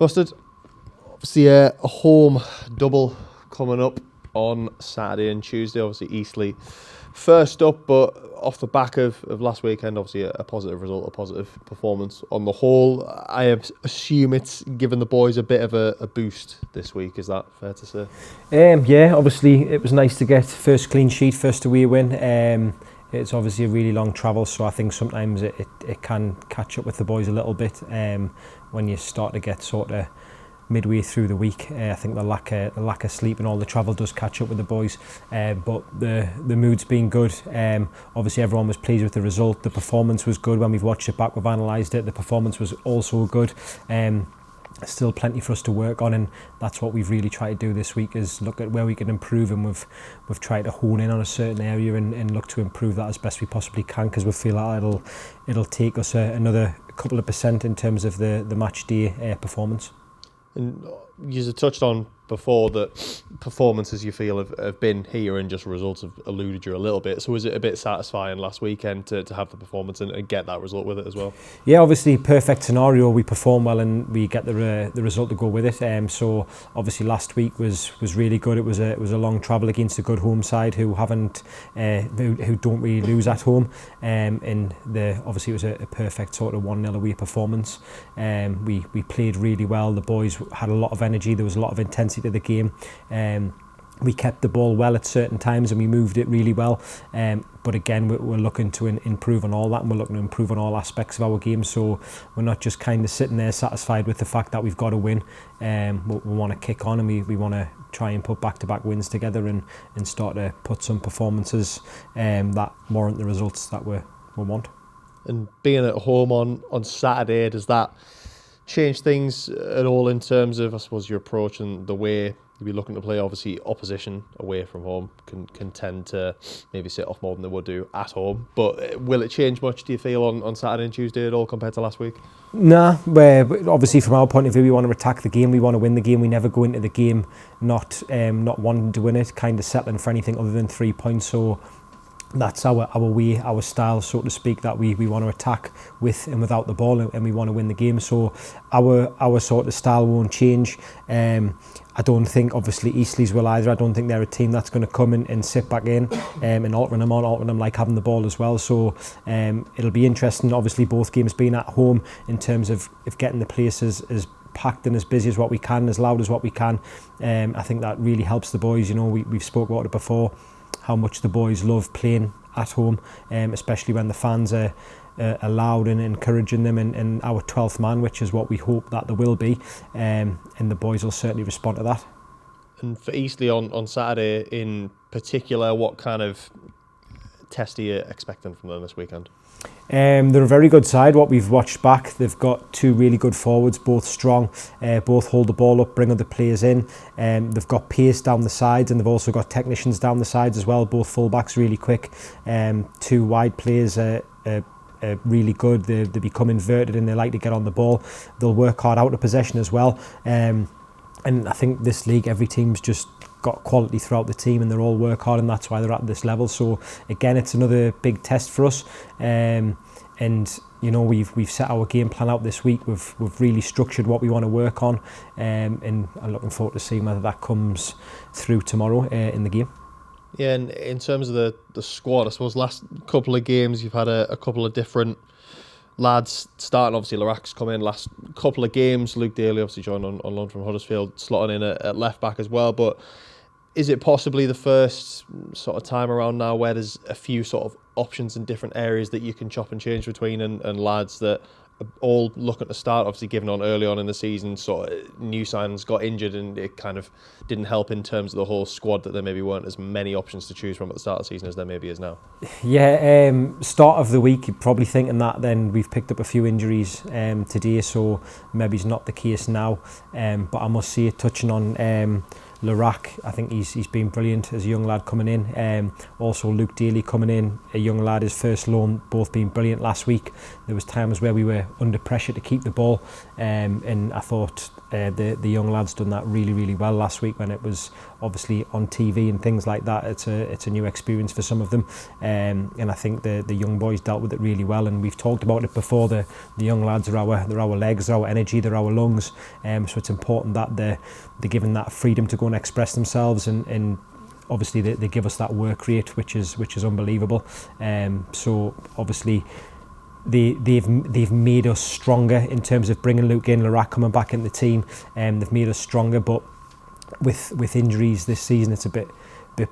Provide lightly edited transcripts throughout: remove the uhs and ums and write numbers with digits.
Mustard, obviously a home double coming up on Saturday and Tuesday. Obviously Eastleigh first up, but off the back of last weekend, obviously a positive result, a positive performance on the whole. I assume it's given the boys a bit of a boost this week. Is that fair to say? Yeah, obviously it was nice to get first clean sheet, first away win. It's obviously a really long travel, so I think sometimes it can catch up with the boys a little bit when you start to get sort of midway through the week. I think the lack of sleep and all the travel does catch up with the boys, but the mood's been good. Obviously everyone was pleased with the result. The performance was good. When we've watched it back, we've analysed it. The performance was also good. Still plenty for us to work on, and that's what we've really tried to do this week, is look at where we can improve, and we've tried to hone in on a certain area and look to improve that as best we possibly can, because we feel like it'll take us another couple of % in terms of the match day performance. And you touched on before that performances you feel have been here and just results have eluded you a little bit. So was it a bit satisfying last weekend to have the performance and get that result with it as well? Yeah, obviously perfect scenario. We perform well and we get the result to go with it. So obviously last week was really good. It was a long travel against a good home side who don't really lose at home. And obviously it was a perfect sort of 1-0 away performance. We played really well. The boys had a lot of energy. There was a lot of intensity to the game. We kept the ball well at certain times and we moved it really well. But again, we're looking to improve on all that, and we're looking to improve on all aspects of our game. So we're not just kind of sitting there satisfied with the fact that we've got to win. We want to kick on, and we want to try and put back-to-back wins together and start to put some performances that warrant the results that we want. And being at home on Saturday, does that change things at all in terms of, I suppose, your approach and the way you'll be looking to play? Obviously opposition away from home can tend to maybe sit off more than they would do at home, but will it change much, do you feel, on Saturday and Tuesday at all compared to last week? Nah, obviously from our point of view, we want to attack the game, we want to win the game. We never go into the game not wanting to win it, kind of settling for anything other than 3 points. So that's our way, our style, so to speak, that we want to attack with and without the ball, and we want to win the game. So our sort of style won't change. I don't think, obviously, Eastleigh's will either. I don't think they're a team that's going to come and sit back in and altering them like having the ball as well. So it'll be interesting, obviously, both games being at home, in terms of getting the place as packed and as busy as what we can, as loud as what we can. I think that really helps the boys. You know, we've spoke about it before, how much the boys love playing at home, especially when the fans are loud and encouraging them, and our 12th man, which is what we hope that there will be, and the boys will certainly respond to that. And for Eastleigh on Saturday in particular, what kind of test are you expecting from them this weekend? They're a very good side. What we've watched back, they've got two really good forwards, both strong, both hold the ball up, bring other players in. They've got pace down the sides, and they've also got technicians down the sides as well, both fullbacks really quick. Two wide players are really good. They become inverted and they like to get on the ball. They'll work hard out of possession as well. And I think this league, every team's just got quality throughout the team, and they're all work hard, and that's why they're at this level. So again, it's another big test for us. And you know, we've set our game plan out this week. We've really structured what we want to work on, and I'm looking forward to seeing whether that comes through tomorrow in the game. Yeah, and in terms of the squad, I suppose last couple of games you've had a couple of different lads starting. Obviously Larac's come in last couple of games. Luke Daly obviously joined on loan from Huddersfield, slotting in at left back as well. But is it possibly the first sort of time around now where there's a few sort of options in different areas that you can chop and change between, and lads that are all looking to start, obviously given on early on in the season, sort of new signs got injured and it kind of didn't help in terms of the whole squad, that there maybe weren't as many options to choose from at the start of the season as there maybe is now? Yeah, start of the week you're probably thinking that, then we've picked up a few injuries today, so maybe it's not the case now. But I must say, touching on Larac, I think he's been brilliant as a young lad coming in. Also Luke Daly coming in, a young lad, his first loan, both being brilliant last week. There was times where we were under pressure to keep the ball, and I thought the young lads done that really, really well last week when it was obviously on TV and things like that. It's a new experience for some of them, and I think the young boys dealt with it really well. And we've talked about it before. The young lads are our legs, they're our energy, they're our lungs. So it's important that they're given that freedom to go and express themselves, and obviously they give us that work rate, which is unbelievable. So obviously they've made us stronger in terms of bringing Luke in, Larac coming back in the team. They've made us stronger, but with injuries this season, it's a bit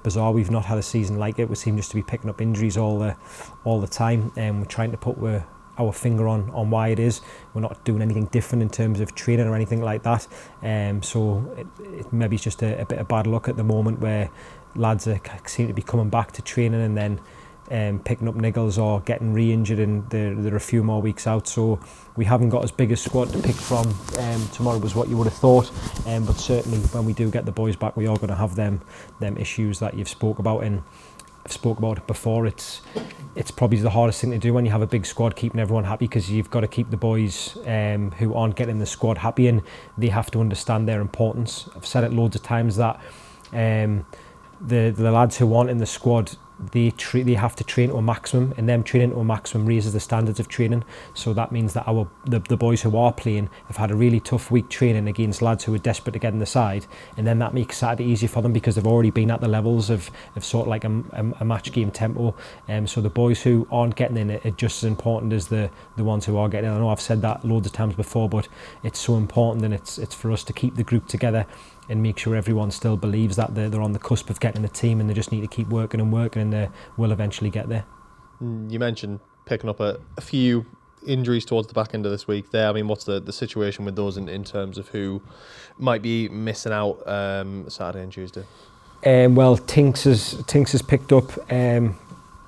bizarre. We've not had a season like it. We seem just to be picking up injuries all the time, and we're trying to put our finger on why it is. We're not doing anything different in terms of training or anything like that. So it maybe it's just a bit of bad luck at the moment where lads seem to be coming back to training and then picking up niggles or getting re-injured, and they're a few more weeks out. So we haven't got as big a squad to pick from. Tomorrow was what you would have thought, but certainly when we do get the boys back, we are going to have them issues that you've spoke about, and I've spoke about it before. It's probably the hardest thing to do when you have a big squad, keeping everyone happy, because you've got to keep the boys who aren't getting in the squad happy, and they have to understand their importance. I've said it loads of times that the lads who aren't in the squad, they have to train to a maximum, and them training to a maximum raises the standards of training. So that means that the boys who are playing have had a really tough week training against lads who are desperate to get in the side, and then that makes Saturday easier for them because they've already been at the levels of sort of like a match game tempo. So the boys who aren't getting in are just as important as the ones who are getting in. I know I've said that loads of times before, but it's so important, and it's for us to keep the group together and make sure everyone still believes that they're on the cusp of getting the team, and they just need to keep working and they will eventually get there. You mentioned picking up a few injuries towards the back end of this week there. I mean, what's the situation with those in terms of who might be missing out Saturday and Tuesday? Well, Tinks has picked up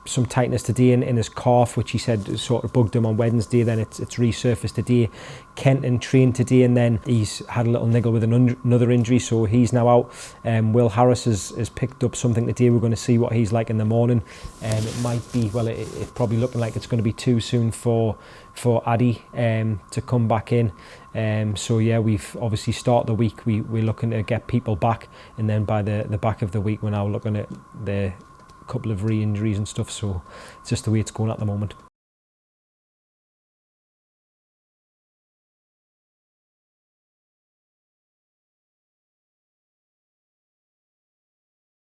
some tightness today in his calf, which he said sort of bugged him on Wednesday. Then it's resurfaced today. Kenton trained today, and then he's had a little niggle with another injury, so he's now out. Will Harris has picked up something today. We're going to see what he's like in the morning. It might be, well, it's probably looking like it's going to be too soon for Addy to come back in. So yeah, we've obviously started the week. We're looking to get people back, and then by the back of the week, we're now looking at the couple of re-injuries and stuff. So it's just the way it's going at the moment.